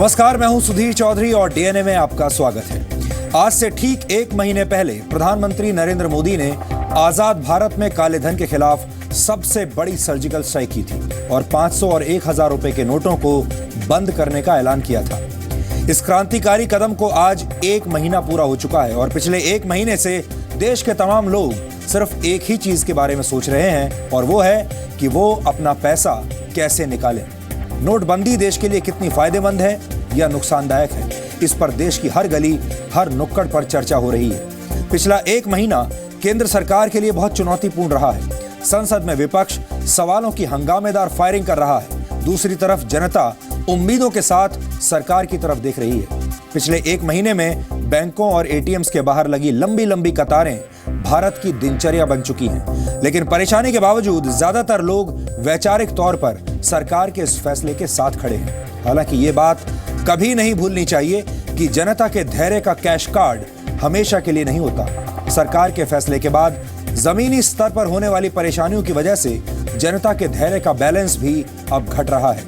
नमस्कार, मैं हूं सुधीर चौधरी और डीएनए में आपका स्वागत है। आज से ठीक एक महीने पहले प्रधानमंत्री नरेंद्र मोदी ने आजाद भारत में काले धन के खिलाफ सबसे बड़ी सर्जिकल स्ट्राइक की थी और 500 और 1000 रुपए के नोटों को बंद करने का ऐलान किया था। इस क्रांतिकारी कदम को आज एक महीना पूरा हो चुका है और पिछले एक महीने से देश के तमाम लोग सिर्फ एक ही चीज के बारे में सोच रहे हैं और वो है कि वो अपना पैसा कैसे निकालें। नोटबंदी देश के लिए कितनी फायदेमंद है या नुकसानदायक है, इस पर देश की हर गली, हर नुक्कड़ पर चर्चा हो रही है। पिछला एक महीना केंद्र सरकार के लिए बहुत चुनौतीपूर्ण रहा है। संसद में विपक्ष सवालों की हंगामेदार फायरिंग कर रहा है, दूसरी तरफ जनता उम्मीदों के साथ सरकार की तरफ देख रही है। पिछले एक महीने में बैंकों और एटीएम्स के बाहर लगी लंबी लंबी कतारें भारत की दिनचर्या बन चुकी हैं, लेकिन परेशानी के बावजूद ज्यादातर लोग वैचारिक तौर पर सरकार के इस फैसले के साथ खड़े हैं। हालांकि ये बात कभी नहीं भूलनी चाहिए कि जनता के धैर्य का कैश कार्ड हमेशा के लिए नहीं होता। सरकार के फैसले के बाद जमीनी स्तर पर होने वाली परेशानियों की वजह से जनता के धैर्य का बैलेंस भी अब घट रहा है।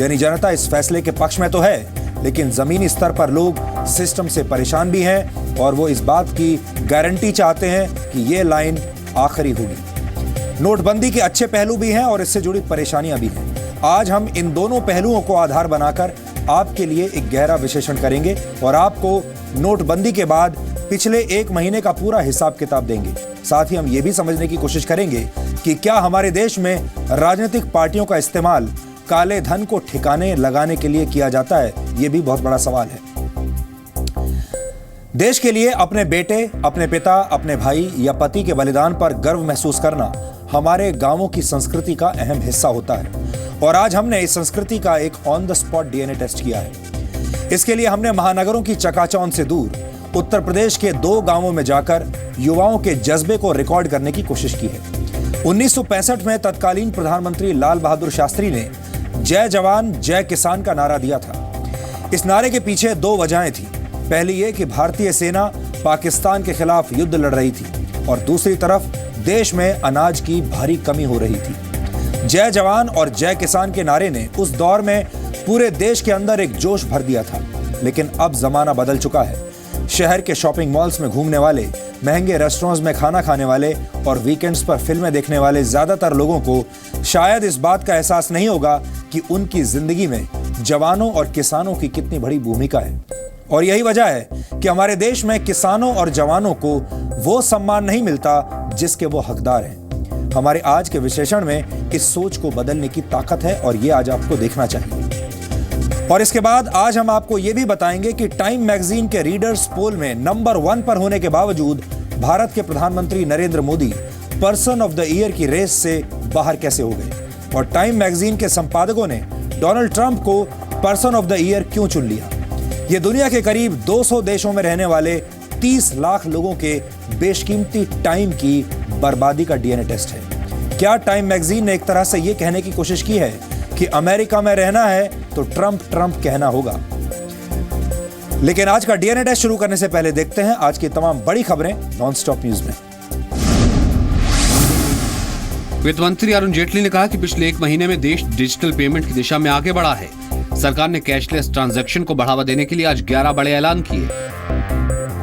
यानी जनता इस फैसले के पक्ष में तो है, लेकिन जमीनी स्तर पर लोग सिस्टम से परेशान भी हैं और वो इस बात की गारंटी चाहते हैं कि ये लाइन आखिरी होगी। नोटबंदी के अच्छे पहलू भी हैं और इससे जुड़ी परेशानियां भी हैं। आज हम इन दोनों पहलुओं को आधार बनाकर आपके लिए एक गहरा विश्लेषण करेंगे और आपको नोटबंदी के बाद पिछले एक महीने का पूरा हिसाब किताब देंगे। साथ ही हम ये भी समझने की कोशिश करेंगे कि क्या हमारे देश में राजनीतिक पार्टियों का इस्तेमाल काले धन को ठिकाने लगाने के लिए किया जाता है। ये भी बहुत बड़ा सवाल है। देश के लिए अपने बेटे, अपने पिता, अपने भाई या पति के बलिदान पर गर्व महसूस करना हमारे गांवों की संस्कृति का अहम हिस्सा होता है और आज हमने इस संस्कृति का एक on the spot DNA test किया है। इसके लिए हमने महानगरों की चकाचौंध से दूर उत्तर प्रदेश के 2 गांवों में जाकर युवाओं के जज्बे को रिकॉर्ड करने की कोशिश की है। 1965 में तत्कालीन प्रधानमंत्री लाल बहादुर शास्त्री ने जय जवान जय किसान का नारा दिया था। इस नारे के पीछे 2 वजहें थी। पहली ये कि भारतीय सेना पाकिस्तान के खिलाफ युद्ध लड़ रही थी और दूसरी तरफ देश में अनाज की भारी कमी हो रही थी। जय जवान और जय किसान के नारे ने उस दौर में पूरे देश के अंदर एक जोश भर दिया था, लेकिन अब जमाना बदल चुका है। शहर के शॉपिंग मॉल्स में घूमने वाले, महंगे रेस्टोरेंट्स में खाना खाने वाले और वीकेंड्स पर फिल्में देखने वाले ज्यादातर लोगों को शायद इस बात का एहसास नहीं होगा कि उनकी जिंदगी में जवानों और किसानों की कितनी बड़ी भूमिका है। और यही वजह है कि हमारे देश में किसानों और जवानों को वो सम्मान नहीं मिलता जिसके वो हकदार हैं। हमारे आज के विश्लेषण में इस सोच को बदलने की ताकत है और ये आज आपको देखना चाहिए। और इसके बाद आज हम आपको ये भी बताएंगे कि टाइम मैगजीन के रीडर्स पोल में नंबर 1 पर होने के बावजूद भारत के प्रधानमंत्री Narendra Modi person of the year की रेस से बाहर कैसे हो गए और टाइम मैगजीन के संपादकों ने डोनाल्ड ट्रंप को पर्सन ऑफ द ईयर क्यों चुन लिया। ये दुनिया के करीब 200 देशों में रहने वाले 30 लाख लोगों के बेशकीमती टाइम की बर्बादी का डीएनए टेस्ट है। क्या टाइम मैगजीन ने एक तरह से ये कहने की कोशिश की है कि अमेरिका में रहना है तो ट्रंप ट्रंप कहना होगा। लेकिन आज का डीएनए टेस्ट शुरू करने से पहले देखते हैं आज की तमाम बड़ी खबरें नॉनस्टॉप न्यूज में। वित्त मंत्री अरुण जेटली ने कहा कि पिछले एक महीने में देश डिजिटल पेमेंट की दिशा में आगे बढ़ा है। सरकार ने कैशलेस ट्रांजैक्शन को बढ़ावा देने के लिए आज 11 बड़े ऐलान किए।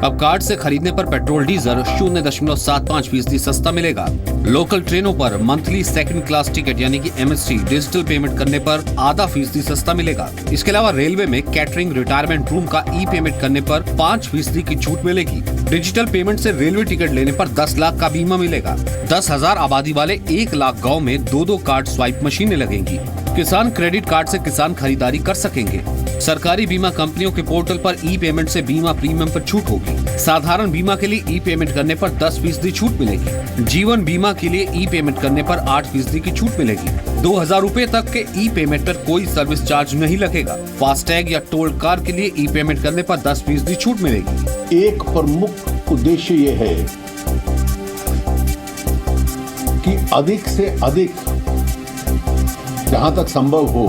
अब कार्ड से खरीदने पर पेट्रोल डीजल 0.75% सस्ता मिलेगा। लोकल ट्रेनों पर मंथली सेकंड क्लास टिकट यानी कि MST डिजिटल पेमेंट करने पर ½ सस्ता मिलेगा। इसके अलावा रेलवे में कैटरिंग रिटायरमेंट रूम का ई-पेमेंट करने पर 5% की छूट मिलेगी। डिजिटल पेमेंट से रेलवे टिकट लेने पर 10 लाख का बीमा मिलेगा। 10,000 आबादी वाले 1 लाख गाँव में 2 कार्ड स्वाइप मशीनें लगेंगी। किसान क्रेडिट कार्ड से किसान खरीदारी कर सकेंगे। सरकारी बीमा कंपनियों के पोर्टल पर ई-पेमेंट से बीमा प्रीमियम पर छूट होगी। साधारण बीमा के लिए ई-पेमेंट करने पर 10% छूट मिलेगी। जीवन बीमा के लिए ई-पेमेंट करने पर 8% की छूट मिलेगी। 2,000 रुपए तक के ई-पेमेंट पर कोई सर्विस चार्ज नहीं लगेगा। फास्टैग या टोल कार के लिए ई-पेमेंट करने पर 10% छूट मिलेगी। एक प्रमुख उद्देश्य ये है कि अधिक से अधिक जहां तक संभव हो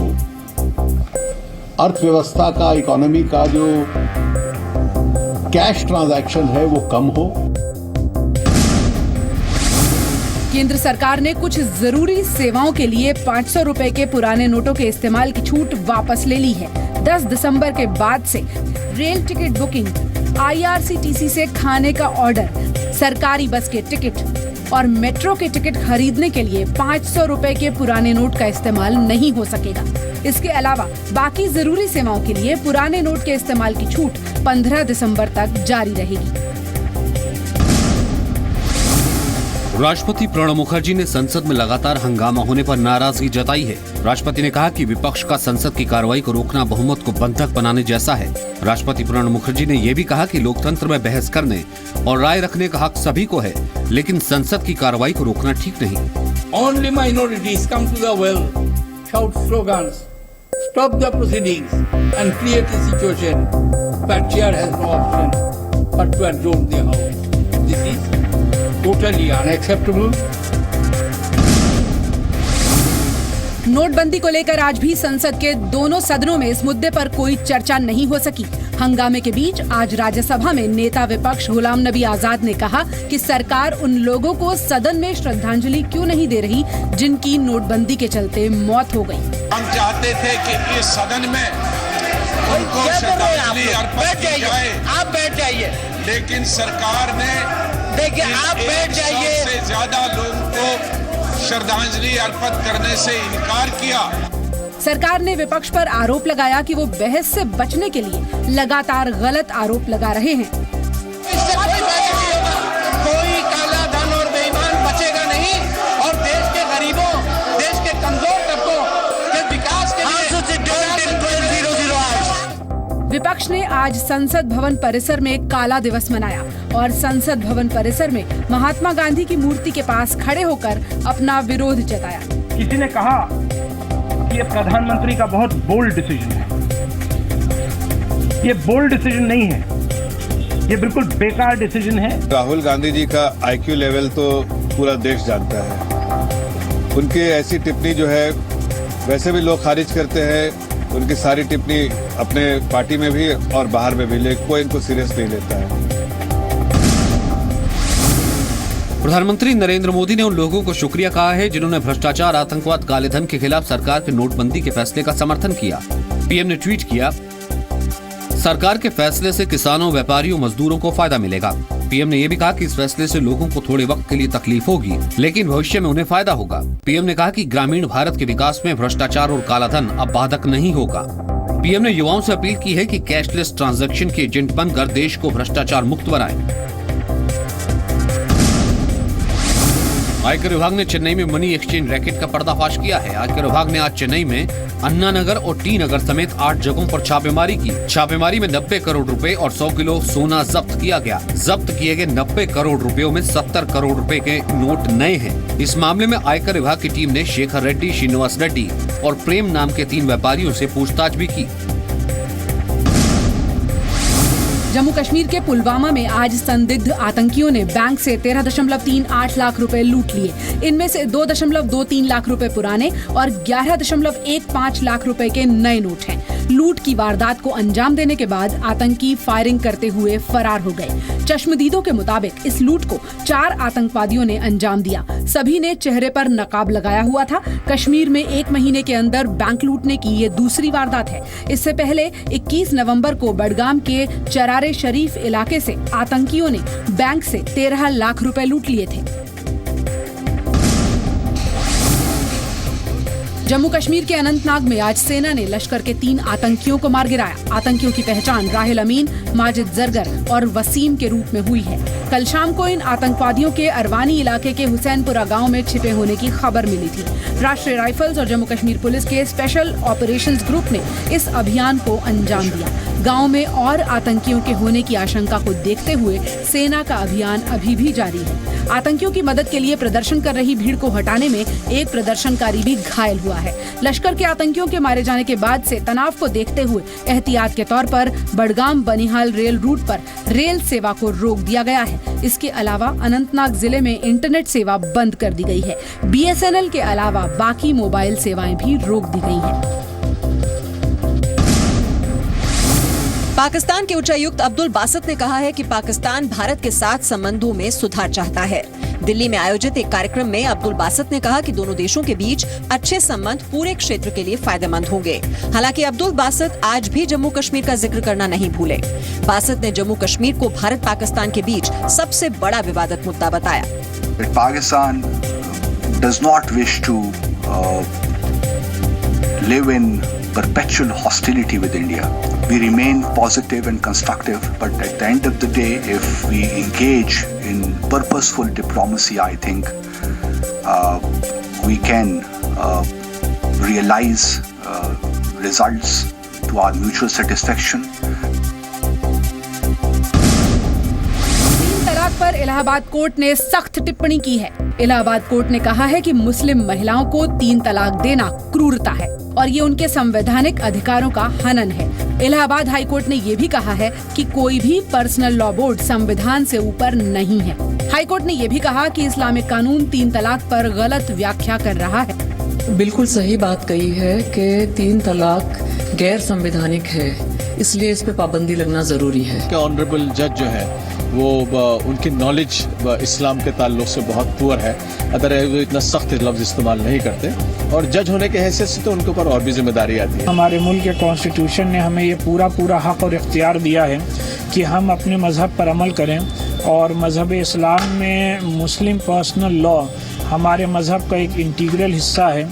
अर्थव्यवस्था का, इकोनॉमी का जो कैश ट्रांजैक्शन है वो कम हो केंद्र सरकार ने कुछ जरूरी सेवाओं के लिए 500 रुपए के पुराने नोटों के इस्तेमाल की छूट वापस ले ली है। 10 दिसंबर के बाद से रेल टिकट बुकिंग, IRCTC से खाने का ऑर्डर, सरकारी बस के टिकट और मेट्रो के टिकट खरीदने के लिए 500 रुपए के पुराने नोट का इस्तेमाल नहीं हो सकेगा। इसके अलावा बाकी जरूरी सेवाओं के लिए पुराने नोट के इस्तेमाल की छूट 15 दिसंबर तक जारी रहेगी। राष्ट्रपति प्रणब मुखर्जी ने संसद में लगातार हंगामा होने पर नाराजगी जताई है। राष्ट्रपति ने कहा कि विपक्ष का संसद की कार्रवाई को रोकना बहुमत को बंधक बनाने जैसा है। राष्ट्रपति प्रणब मुखर्जी ने ये भी कहा कि लोकतंत्र में बहस करने और राय रखने का हक सभी को है, लेकिन संसद की कार्रवाई को रोकना ठीक नहीं। Only minorities come to the well, shout slogans, stop the proceedings and create a situation where chair has no option but to adjourn the house. This is totally unacceptable. नोटबंदी को लेकर आज भी संसद के दोनों सदनों में इस मुद्दे पर कोई चर्चा नहीं हो सकी। हंगामे के बीच आज राज्यसभा में नेता विपक्ष गुलाम नबी आजाद ने कहा कि सरकार उन लोगों को सदन में श्रद्धांजलि क्यों नहीं दे रही जिनकी नोटबंदी के चलते मौत हो गई। हम चाहते थे कि इस सदन में उनको श्रद्धांजलि अर्पित की जाए। आप बैठ जाइए। लेकिन सरकार ने देखिए, आप बैठ जाइए। 100 से ज्यादा लोगों को श्रद्धांजलि अर्पित करने से इनकार किया। सरकार ने विपक्ष पर आरोप लगाया कि वो बहस से बचने के लिए लगातार गलत आरोप लगा रहे हैं। इससे कोई काला धन और बेईमान बचेगा नहीं और देश के गरीबों, देश के कमजोर तबकों के विकास के लिए विपक्ष ने आज संसद भवन परिसर में काला दिवस मनाया और संसद भवन परिसर में महात्मा गांधी की मूर्ति के पास खड़े होकर अपना विरोध जताया। किसी ने कहा कि ये प्रधानमंत्री का बहुत बोल्ड डिसीजन है। ये बोल्ड डिसीजन नहीं है, ये बिल्कुल बेकार डिसीजन है। राहुल गांधी जी का IQ लेवल तो पूरा देश जानता है। उनकी ऐसी टिप्पणी जो है वैसे भी लोग खारिज करते हैं। उनकी सारी टिप्पणी अपने पार्टी में भी और बाहर में भी, लेकिन कोई इनको सीरियस नहीं लेता है। प्रधानमंत्री नरेंद्र मोदी ने उन लोगों को शुक्रिया कहा है जिन्होंने भ्रष्टाचार, आतंकवाद, काले धन के खिलाफ सरकार के नोटबंदी के फैसले का समर्थन किया। पीएम ने ट्वीट किया, सरकार के फैसले से किसानों, व्यापारियों, मजदूरों को फायदा मिलेगा। पीएम ने यह भी कहा कि इस फैसले से लोगों को थोड़े वक्त के लिए तकलीफ होगी, लेकिन भविष्य में उन्हें फायदा होगा। पीएम ने कहा कि ग्रामीण भारत के विकास में भ्रष्टाचार और कालाधन अब बाधक नहीं होगा। पीएम ने युवाओं से अपील की है कि कैशलेस ट्रांजैक्शन के एजेंट बनकर देश को भ्रष्टाचार मुक्त बनाएं। आयकर विभाग ने चेन्नई में मनी एक्सचेंज रैकेट का पर्दाफाश किया है। आयकर विभाग ने आज चेन्नई में अन्ना नगर और टी नगर समेत 8 जगहों पर छापेमारी की। छापेमारी में 90 करोड़ रुपए और 100 किलो सोना जब्त किया गया। जब्त किए गए 90 करोड़ रुपयों में 70 करोड़ रुपए के नोट नए हैं। इस मामले में आयकर विभाग की टीम ने शेखर रेड्डी, श्रीनिवास रेड्डी और प्रेम नाम के 3 व्यापारियों से पूछताछ भी की। जम्मू कश्मीर के पुलवामा में आज संदिग्ध आतंकियों ने बैंक से 13.38 लाख रुपए लूट लिए। इनमें से 2.23 लाख रुपए पुराने और 11.15 लाख रुपए के नए नोट हैं। लूट की वारदात को अंजाम देने के बाद आतंकी फायरिंग करते हुए फरार हो गए। चश्मदीदों के मुताबिक इस लूट को 4 आतंकवादियों ने अंजाम दिया। सभी ने चेहरे पर नकाब लगाया हुआ था। कश्मीर में 1 महीने के अंदर बैंक लूटने की ये दूसरी वारदात है। इससे पहले 21 नवंबर को बडगाम के चरारे शरीफ इलाके से आतंकियों ने बैंक से 13 लाख रुपए लूट लिए थे। जम्मू कश्मीर के अनंतनाग में आज सेना ने लश्कर के 3 आतंकियों को मार गिराया। आतंकियों की पहचान राहिल अमीन, माजिद जरगर और वसीम के रूप में हुई है। कल शाम को इन आतंकवादियों के अरवानी इलाके के हुसैनपुरा गांव में छिपे होने की खबर मिली थी। राष्ट्रीय राइफल्स और जम्मू कश्मीर पुलिस के स्पेशल ऑपरेशंस ग्रुप ने इस अभियान को अंजाम दिया। गांव में और आतंकियों के होने की आशंका को देखते हुए सेना का अभियान अभी भी जारी है। आतंकियों की मदद के लिए प्रदर्शन कर रही भीड़ को हटाने में एक प्रदर्शनकारी भी घायल हुआ है। लश्कर के आतंकियों के मारे जाने के बाद से तनाव को देखते हुए एहतियात के तौर पर बडगाम बनिहाल रेल रूट पर रेल सेवा को रोक दिया गया है। इसके अलावा अनंतनाग जिले में इंटरनेट सेवा बंद कर दी गई है। BSNL के अलावा बाकी मोबाइल सेवाएं भी रोक दी गई हैं। पाकिस्तान के उच्चायुक्त अब्दुल बासित ने कहा है कि पाकिस्तान भारत के साथ संबंधों में सुधार चाहता है। दिल्ली में आयोजित एक कार्यक्रम में अब्दुल बासत ने कहा कि दोनों देशों के बीच अच्छे संबंध पूरे क्षेत्र के लिए फायदेमंद होंगे। हालांकि अब्दुल बासत आज भी जम्मू कश्मीर का जिक्र करना नहीं भूले। बासत ने जम्मू कश्मीर को भारत पाकिस्तान के बीच सबसे बड़ा विवादित मुद्दा बताया। Pakistan does not wish to live in perpetual hostility with India. We remain positive and constructive, but at the end of the day, if we engage in purposeful diplomacy, I think we can realize results to our mutual satisfaction. तलाक पर Allahabad court ने सख्त टिप्पणी की है। Allahabad court ने कहा है कि मुस्लिम महिलाओं को 3 तलाक देना क्रूरता है और ये उनके संवैधानिक अधिकारों का हनन है। इलाहाबाद हाई कोर्ट ने ये भी कहा है कि कोई भी पर्सनल लॉ बोर्ड संविधान से ऊपर नहीं है। हाई कोर्ट ने ये भी कहा कि इस्लामिक कानून 3 तलाक पर गलत व्याख्या कर रहा है। बिल्कुल सही बात कही है कि 3 तलाक गैर संवैधानिक है, इसलिए इस पे पाबंदी लगना जरूरी है। ऑनरेबल जज जो है वो उनकी नॉलेज इस्लाम के ताल्लुक से बहुत पुअर है, अदरवाइज वो इतना सख्त लफ्ज इस्तेमाल नहीं करते और जज होने के हैसियत से तो उनके ऊपर और भी जिम्मेदारी आती है। हमारे मुल्क के कॉन्स्टिट्यूशन ने हमें ये पूरा हक और इख्तियार दिया है कि हम अपने मजहब पर अमल करें और मजहब इस्लाम में मुस्लिम पर्सनल लॉ हमारे मजहब का एक इंटीग्रल हिस्सा है।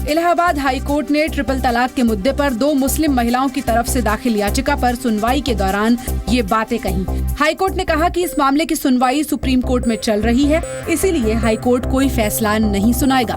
इलाहाबाद हाई कोर्ट ने ट्रिपल तलाक के मुद्दे पर 2 मुस्लिम महिलाओं की तरफ से दाखिल याचिका पर सुनवाई के दौरान ये बातें कही। हाई कोर्ट ने कहा कि इस मामले की सुनवाई सुप्रीम कोर्ट में चल रही है, इसीलिए हाई कोर्ट कोई फैसला नहीं सुनाएगा।